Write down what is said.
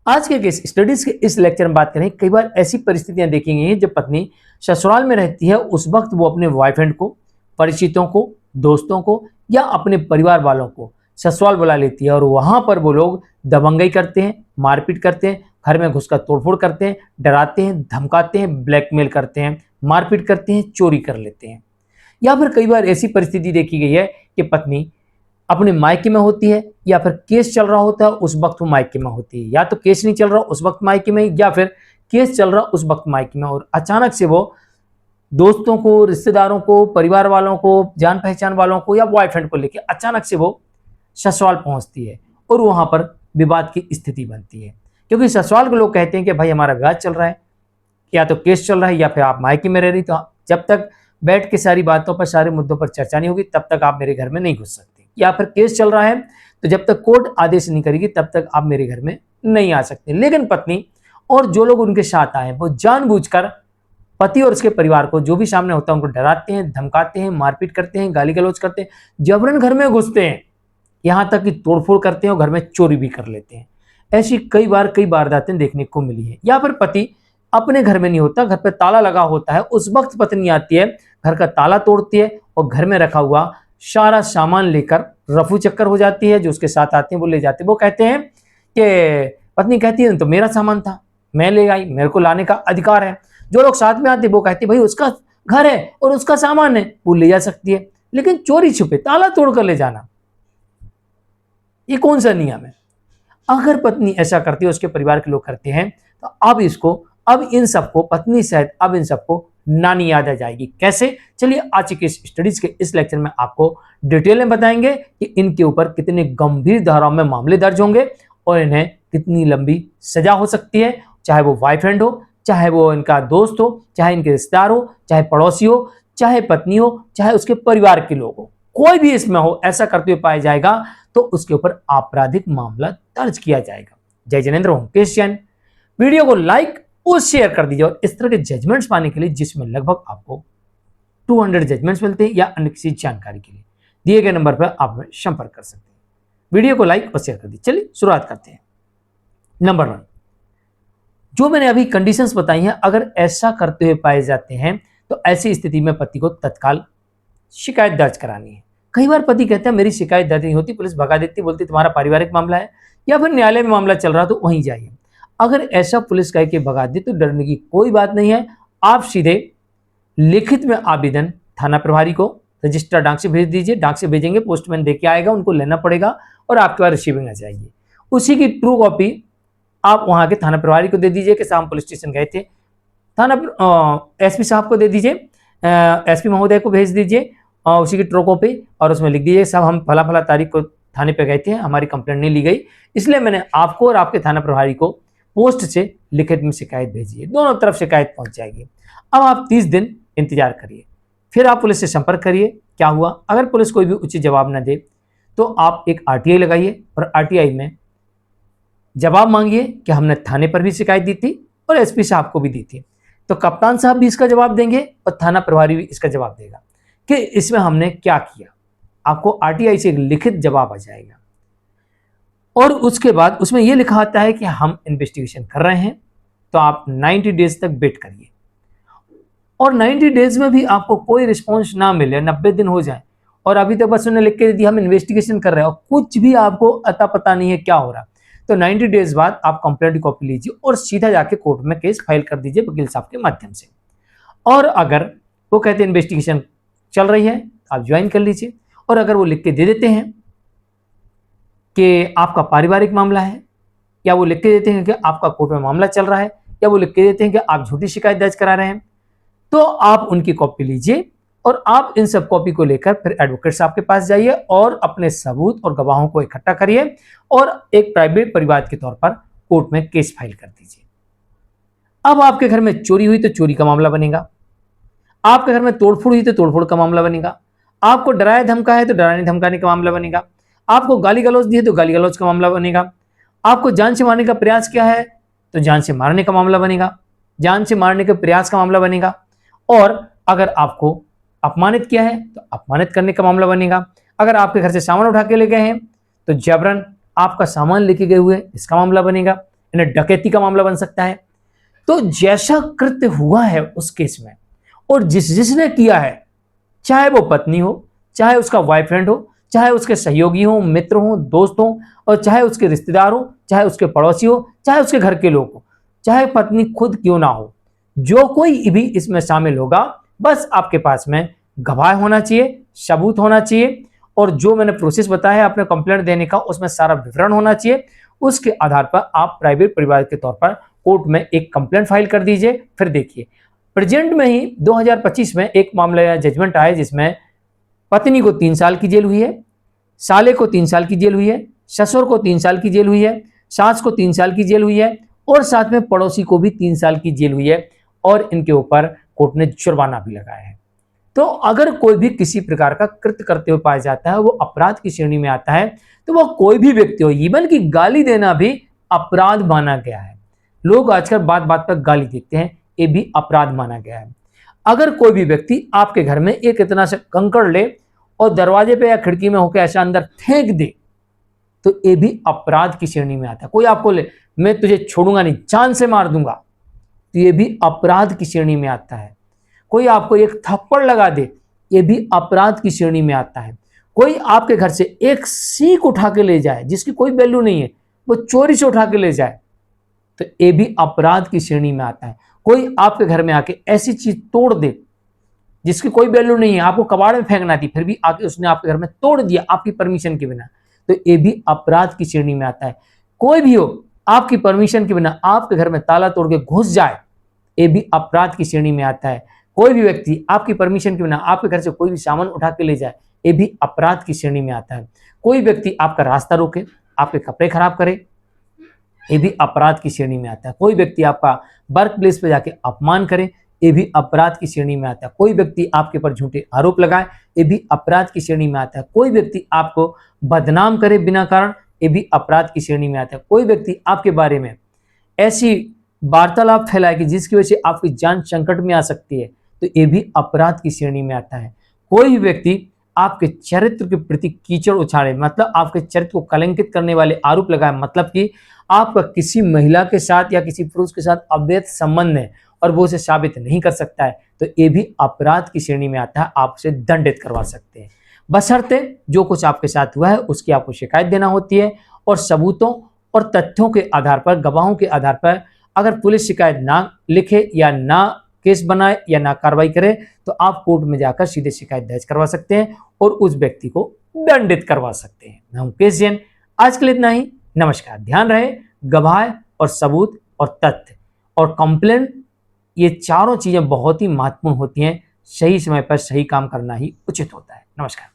आज के case studies के इस लेक्चर में बात करें, कई बार ऐसी परिस्थितियां देखी गई हैं जब पत्नी ससुराल में रहती है, उस वक्त वो अपने बॉयफ्रेंड को, परिचितों को, दोस्तों को या अपने परिवार वालों को ससुराल बुला लेती है और वहां पर वो लोग दबंगई करते हैं, मारपीट करते हैं, घर में घुसकर तोड़फोड़ करते हैं, डराते हैं, धमकाते हैं, ब्लैकमेल करते हैं, मारपीट करते हैं, चोरी कर लेते हैं। या फिर कई बार ऐसी परिस्थिति देखी गई है कि पत्नी अपने मायके में होती है या फिर केस चल रहा होता है उस वक्त वो मायके में होती है, या तो केस नहीं चल रहा उस वक्त मायके में, या फिर केस चल रहा उस वक्त मायके में, और अचानक से वो दोस्तों को, रिश्तेदारों को, परिवार वालों को, जान पहचान वालों को या बॉयफ्रेंड को लेकर अचानक से वो ससुराल पहुंचती है और वहां पर विवाद की स्थिति बनती है। क्योंकि ससुराल के लोग कहते हैं कि भाई हमारा विवाद चल रहा है, या तो केस चल रहा है या फिर आप मायके में रह रही, तो जब तक बैठ के सारी बातों पर, सारे मुद्दों पर चर्चा नहीं होगी तब तक आप मेरे घर में नहीं घुस सकते, या फिर केस चल रहा है तो जब तक कोर्ट आदेश नहीं करेगी तब तक आप मेरे घर में नहीं आ सकते। लेकिन पत्नी और जो लोग उनके साथ आए वो जानबूझकर पति और उसके परिवार को, जो भी सामने होता है, उनको डराते हैं, धमकाते हैं, मारपीट करते हैं, गाली गलौज करते हैं, जबरन घर में घुसते हैं, यहां तक कि तोड़फोड़ करते हैं और घर में चोरी भी कर लेते हैं। ऐसी कई वारदातें देखने को मिली है। या फिर पति अपने घर में नहीं होता, घर पे ताला लगा होता है, उस वक्त पत्नी आती है, घर का ताला तोड़ती है और घर में रखा हुआ सारा सामान लेकर रफू चक्कर हो जाती है। जो उसके साथ आते हैं वो ले जाते हैं। वो कहते हैं कि पत्नी कहती है तो मेरा सामान था, मैं ले आई, मेरे को लाने का अधिकार है। जो लोग साथ में आते हैं वो कहते हैं भाई उसका घर है और उसका सामान है, वो ले जा सकती है। लेकिन चोरी छुपे ताला तोड़कर ले जाना, ये कौन सा नियम है? अगर पत्नी ऐसा करती है, उसके परिवार के लोग करते हैं, तो अब इन सबको, पत्नी सहित अब इन सबको नानी याद आ जाएगी। कैसे? चलिए आज के स्टडीज के इस लेक्चर में आपको डिटेल में बताएंगे कि इनके ऊपर कितने गंभीर धाराओं में मामले दर्ज होंगे और इन्हें कितनी लंबी सजा हो सकती है, चाहे वो बॉयफ्रेंड हो, चाहे वो इनका दोस्त हो, चाहे इनके रिश्तेदार हो, चाहे पड़ोसी हो, चाहे पत्नी हो, चाहे उसके परिवार के लोग हो, कोई भी इसमें हो, ऐसा करते हुए पाया जाएगा तो उसके ऊपर आपराधिक मामला दर्ज किया जाएगा। जय जिनेंद्र, होमकेश जैन। वीडियो को लाइक और शेयर कर दीजिए, और इस तरह के जजमेंट्स पाने के लिए, जिसमें लगभग आपको 200 जजमेंट्स मिलते हैं, या अन्य किसी जानकारी के लिए दिए गए नंबर पर आप संपर्क कर सकते हैं। वीडियो को लाइक और शेयर कर दीजिए। चलिए शुरुआत करते हैं। नंबर 1, जो मैंने अभी कंडीशंस बताई हैं, अगर ऐसा करते हुए पाए जाते हैं तो ऐसी स्थिति में पति को तत्काल शिकायत दर्ज करानी है। कई बार पति कहते हैं मेरी शिकायत दर्ज नहीं होती, पुलिस भगा देती, बोलती तुम्हारा पारिवारिक मामला है या फिर न्यायालय में मामला चल रहा तो वहीं जाइए। अगर ऐसा पुलिस कह के भगा दे तो डरने की कोई बात नहीं है। आप सीधे लिखित में आवेदन थाना प्रभारी को रजिस्टर डाक से भेज दीजिए। डाक से भेजेंगे, पोस्टमैन देके आएगा, उनको लेना पड़ेगा और आपके पास रिसीविंग आ जाएगी। उसी की ट्रू कॉपी आप वहां के थाना प्रभारी को दे दीजिए कि शाम पुलिस स्टेशन गए थे। थाना एसपी साहब को दे दीजिए, एसपी महोदय को भेज दीजिए उसी की ट्रू कॉपी, और उसमें लिख दीजिए साहब हम फला फला तारीख को थाने पे गए थे, हमारी कंप्लेंट नहीं ली गई, इसलिए मैंने आपको और आपके थाना प्रभारी को पोस्ट से लिखित में शिकायत भेजी है। दोनों तरफ शिकायत पहुंच जाएगी। अब आप 30 दिन इंतजार करिए, फिर आप पुलिस से संपर्क करिए क्या हुआ। अगर पुलिस कोई भी उचित जवाब न दे तो आप एक आरटीआई लगाइए और आरटीआई में जवाब मांगिए कि हमने थाने पर भी शिकायत दी थी और एसपी साहब को भी दी थी। तो कप्तान साहब भी इसका जवाब देंगे और थाना प्रभारी भी इसका जवाब देगा कि इसमें हमने क्या किया। आपको आरटीआई से एक लिखित जवाब आ जाएगा और उसके बाद उसमें यह लिखा आता है कि हम इन्वेस्टिगेशन कर रहे हैं, तो आप 90 डेज तक वेट करिए। और 90 डेज में भी आपको कोई रिस्पॉन्स ना मिले, 90 दिन हो जाए और अभी तक बस उन्होंने लिख के दी हम इन्वेस्टिगेशन कर रहे हैं और कुछ भी आपको अता पता नहीं है क्या हो रहा, तो 90 डेज बाद आप कंप्लेंट की कॉपी लीजिए और सीधा जाके कोर्ट में केस फाइल कर दीजिए वकील साहब के माध्यम से। और अगर वो कहते हैं इन्वेस्टिगेशन चल रही है आप ज्वाइन कर लीजिए, और अगर वो लिख के दे देते हैं कि आपका पारिवारिक मामला है, या वो लिख के देते हैं कि आपका कोर्ट में मामला चल रहा है, या वो लिख के देते हैं कि आप झूठी शिकायत दर्ज करा रहे हैं, तो आप उनकी कॉपी लीजिए और आप इन सब कॉपी को लेकर फिर एडवोकेट साहब के पास जाइए और अपने सबूत और गवाहों को इकट्ठा करिए और एक प्राइवेट परिवाद के तौर पर कोर्ट में केस फाइल कर दीजिए। अब आपके घर में चोरी हुई तो चोरी का मामला बनेगा, आपके घर में तोड़फोड़ हुई तो तोड़फोड़ का मामला बनेगा, आपको डराया धमका है तो डराने धमकाने का मामला बनेगा, आपको गाली गलौज दी है तो गाली गलौज का मामला बनेगा, आपको जान से मारने का प्रयास किया है तो जान से मारने का मामला बनेगा, जान से मारने के प्रयास का मामला बनेगा, और अगर आपको अपमानित किया है तो अपमानित करने का मामला बनेगा, अगर आपके घर से सामान उठा के ले गए हैं तो जबरन आपका सामान लेके गए हुए इसका मामला बनेगा, इन्हें डकैती का मामला बन सकता है। तो जैसा कृत्य हुआ है उस केस में, और जिसने किया है, चाहे वो पत्नी हो, चाहे उसका बॉयफ्रेंड हो, चाहे उसके सहयोगी हो, मित्र हो, दोस्त हो, और चाहे उसके रिश्तेदार हो, चाहे उसके पड़ोसी हो, चाहे उसके घर के लोग हो, चाहे पत्नी खुद क्यों ना हो, जो कोई भी इसमें शामिल होगा, बस आपके पास में गवाह होना चाहिए, सबूत होना चाहिए, और जो मैंने प्रोसेस बताया है अपने कंप्लेंट देने का, उसमें सारा विवरण होना चाहिए। उसके आधार पर आप प्राइवेट परिवार के तौर पर कोर्ट में एक कंप्लेंट फाइल कर दीजिए। फिर देखिए, प्रेजेंट में ही 2025 में एक मामला या जजमेंट आया जिसमें पत्नी को 3 साल की जेल हुई है, साले को 3 साल की जेल हुई है, ससुर को 3 साल की जेल हुई है, सास को 3 साल की जेल हुई है, और साथ में पड़ोसी को भी 3 साल की जेल हुई है, और इनके ऊपर कोर्ट ने जुर्माना भी लगाया है। तो अगर कोई भी किसी प्रकार का कृत्य करते हुए पाया जाता है, वो अपराध की श्रेणी में आता है, तो वह कोई भी व्यक्ति हो, इवन कि गाली देना भी अपराध माना गया है। लोग आजकल बात बात पर गाली देते हैं, ये भी अपराध माना गया है। अगर कोई भी व्यक्ति आपके घर में एक इतना सा कंकड़ ले और दरवाजे पे या खिड़की में होकर ऐसा अंदर फेंक दे, तो ये भी अपराध की श्रेणी में आता है। कोई आपको ले, मैं तुझे छोड़ूंगा नहीं, जान से मार दूंगा, तो ये भी अपराध की श्रेणी में आता है। कोई आपको एक थप्पड़ लगा दे, ये भी अपराध की श्रेणी में आता है। कोई आपके घर से एक सीख उठा के ले जाए जिसकी कोई वैल्यू नहीं है, वो चोरी से उठा के ले जाए, तो ये भी अपराध की श्रेणी में आता है। कोई आपके घर में आके ऐसी चीज तोड़ दे जिसकी कोई वैल्यू नहीं है, आपको कबाड़ में फेंकना थी, फिर भी आके उसने आपके घर में तोड़ दिया आपकी परमिशन के बिना, तो ये भी अपराध की श्रेणी में आता है। कोई भी हो, आपकी परमिशन के बिना आपके घर में ताला तोड़ के घुस जाए, ये भी अपराध की श्रेणी में आता है। कोई भी व्यक्ति आपकी परमिशन के बिना आपके घर से कोई भी सामान उठा के ले जाए, ये भी अपराध की श्रेणी में आता है। कोई व्यक्ति आपका रास्ता रोके, आपके कपड़े खराब करे, ये भी अपराध की श्रेणी में आता है। कोई व्यक्ति आपका वर्क प्लेस पे जाके अपमान करे, ये भी अपराध की श्रेणी में आता है। कोई व्यक्ति आपके ऊपर झूठे आरोप लगाए, ये भी अपराध की श्रेणी में आता है। कोई व्यक्ति आपको बदनाम करे बिना कारण, ये भी अपराध की श्रेणी में आता है। कोई व्यक्ति आपके बारे में ऐसी वार्तालाप फैलाए कि जिसकी वजह से आपकी जान संकट में आ सकती है, तो ये भी अपराध की श्रेणी में आता है। कोई भी व्यक्ति आपके चरित्र के प्रति कीचड़ उछाले, मतलब आपके चरित्र को कलंकित करने वाले आरोप लगाए, मतलब कि आपका किसी महिला के साथ या किसी पुरुष के साथ अवैध संबंध है और वो उसे साबित नहीं कर सकता है, तो ये भी अपराध की श्रेणी में आता है। आप उसे दंडित करवा सकते हैं, बशर्ते जो कुछ आपके साथ हुआ है उसकी आपको शिकायत देना होती है, और सबूतों और तथ्यों के आधार पर, गवाहों के आधार पर अगर पुलिस शिकायत ना लिखे या ना केस बनाए या ना कार्रवाई करे, तो आप कोर्ट में जाकर सीधे शिकायत दर्ज करवा सकते हैं और उस व्यक्ति को दंडित करवा सकते हैं। मैं हूं केस जैन, आज के लिए इतना ही। नमस्कार। ध्यान रहे, गवाह और सबूत और तथ्य और कंप्लेंट, ये चारों चीजें बहुत ही महत्वपूर्ण होती हैं। सही समय पर सही काम करना ही उचित होता है। नमस्कार।